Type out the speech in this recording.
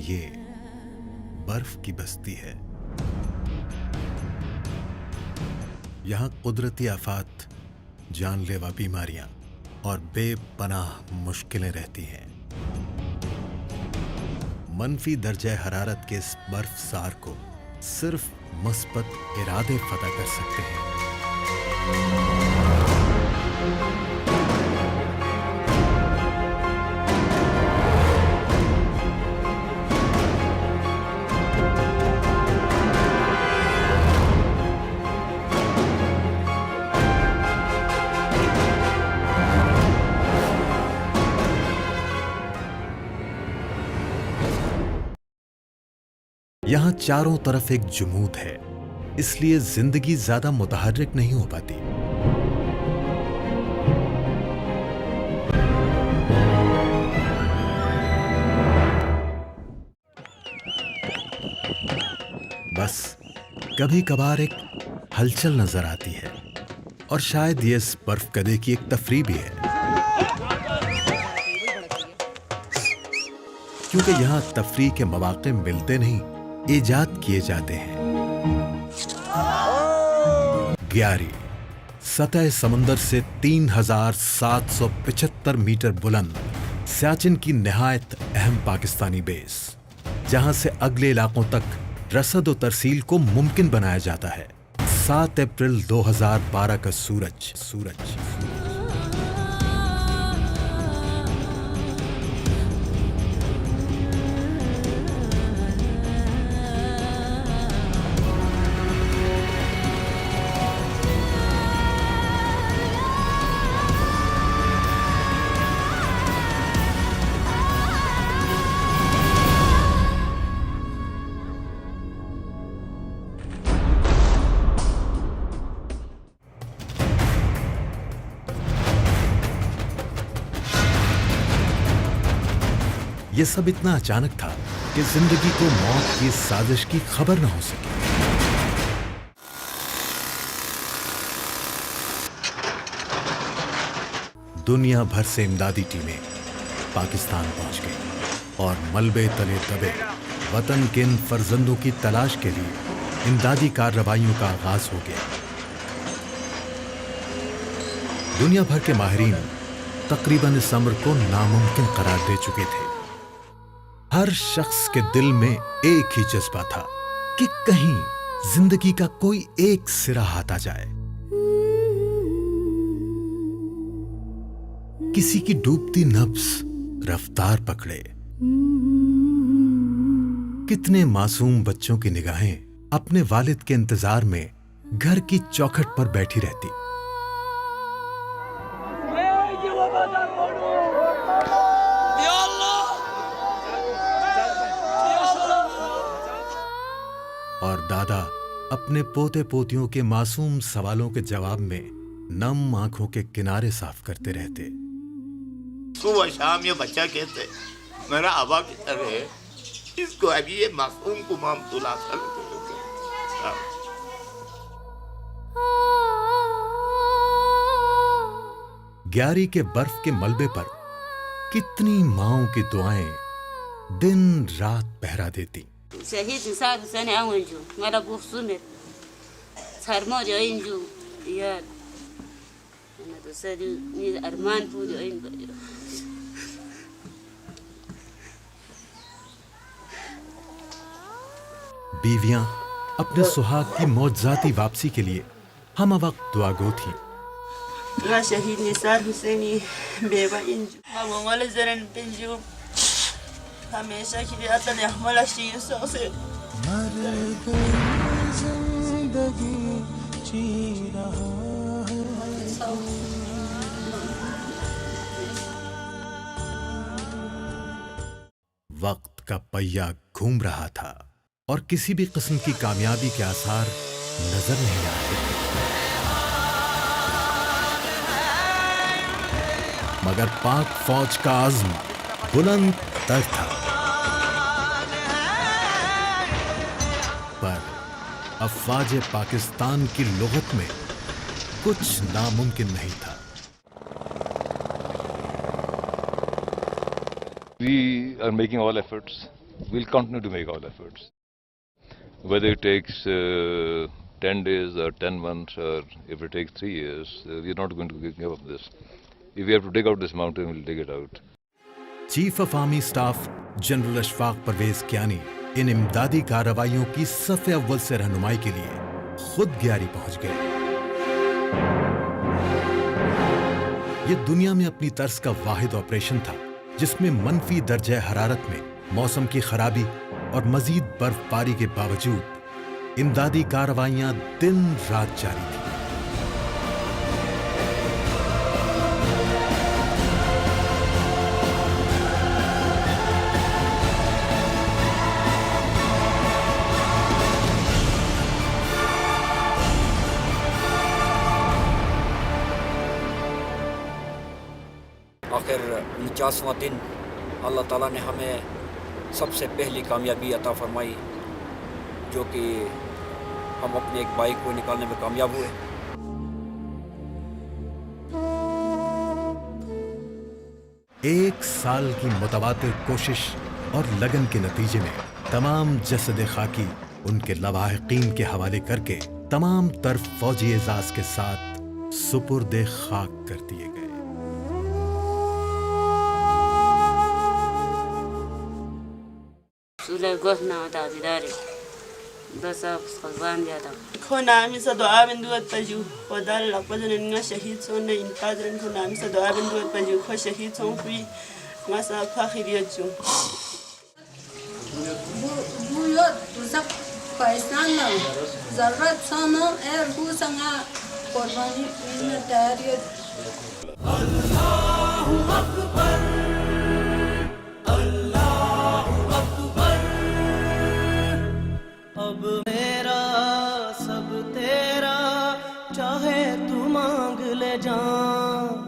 ये बर्फ की बस्ती है। यहाँ कुदरती आफात, जानलेवा बीमारियां और बेपनाह मुश्किलें रहती हैं। मनफी दर्जे हरारत के इस बर्फसार को सिर्फ मुस्बत इरादे फतह कर सकते हैं। यहां चारों तरफ एक जुमूद है, इसलिए जिंदगी ज्यादा मुतहर्रिक नहीं हो पाती। बस कभी कभार एक हलचल नजर आती है, और शायद ये इस बर्फ गधे की एक तफरीह भी है, क्योंकि यहां तफरीह के मौके मिलते नहीं, इजाद किए जाते हैं। ग्यारी सतह समंदर से 3775 मीटर बुलंद सियाचिन की निहायत अहम पाकिस्तानी बेस, जहां से अगले इलाकों तक रसद और तरसील को मुमकिन बनाया जाता है। 7 अप्रैल 2012 का सूरज ये सब इतना अचानक था कि जिंदगी को मौत की साजिश की खबर न हो सकी। दुनिया भर से इमदादी टीमें पाकिस्तान पहुंच गई और मलबे तले दबे वतन के इन फर्जंदों की तलाश के लिए इमदादी कार्रवाइयों का आगाज हो गया। दुनिया भर के माहिरीन तकरीबन इस अमर को नामुमकिन करार दे चुके थे। हर शख्स के दिल में एक ही जज्बा था कि कहीं जिंदगी का कोई एक सिरा हाथ आ जाए, किसी की डूबती नब्ज रफ्तार पकड़े। कितने मासूम बच्चों की निगाहें अपने वालिद के इंतजार में घर की चौखट पर बैठी रहती। और दादा अपने पोते पोतियों के मासूम सवालों के जवाब में नम आंखों के किनारे साफ करते रहते। सुबह शाम ये बच्चा कहते मेरा आबा की तरह है, इसको अभी ये मासूम को माम तुला ग्यारी के बर्फ के मलबे पर कितनी माओं की दुआएं दिन रात पहरा देती। शहीद निसार हुसैन आउंजू मेरा गुफ्सुने सरमो जो इंजू यार मैं तो सदी नि अरमान पूरी इन बीवियां अपने सुहाग की मौजजाती वापसी के लिए हम वक्त दुआगो थी। ला शहीद निसार हुसैनी बेवा इंजू मामूल जरन बिंजू हमेशा के लिए अतने हमारा शीर से मर गई जिंदगी जी रहा है। वक्त का पहिया घूम रहा था और किसी भी किस्म की कामयाबी के आसार नजर नहीं आ रहे। मगर पाक फौज का आज़म बुलंद तर था, पर अफवाज पाकिस्तान की लुगत में कुछ नामुमकिन नहीं था। We are making all efforts we'll continue to make all efforts. Whether it takes 10 days or 10 months or if it takes 3 years, we're not going to give up this. If we have to dig out this mountain, we'll dig it out. Chief of army staff general Ashfaq Parvez Kayani इन इमदादी कार्रवाइयों की सफ़े अव्वल से रहनुमाई के लिए खुद ग्यारी पहुंच गए। ये दुनिया में अपनी तर्ज का वाहिद ऑपरेशन था जिसमें मनफी दर्जे हरारत में मौसम की खराबी और मजीद बर्फबारी के बावजूद इमदादी कार्रवाइयां दिन रात जारी थी। आखिर 49वां दिन अल्लाह ताला ने हमें सबसे पहली कामयाबी अता फरमाई, जो कि हम अपने एक बाइक को निकालने में कामयाब हुए। एक साल की मुतवातिर कोशिश और लगन के नतीजे में तमाम जसद खाकी उनके लवाहिकीन के हवाले करके तमाम तर फौजी एजाज के साथ सुपुर्दे खाक कर दिए गए। Sudah gosna tadi dari, besar sekolah dia tak. Kona misa doa benduat paju, kodal lakwajan nga shahid sona intadren kona misa doa benduat paju, ko shahid son kui masa fakhiriyat ju. Bu yot uzak paisana, zarat sana bu sana kurbani izne tariyat. Allahu Akbar. अब मेरा सब तेरा, चाहे तू मांग ले जान।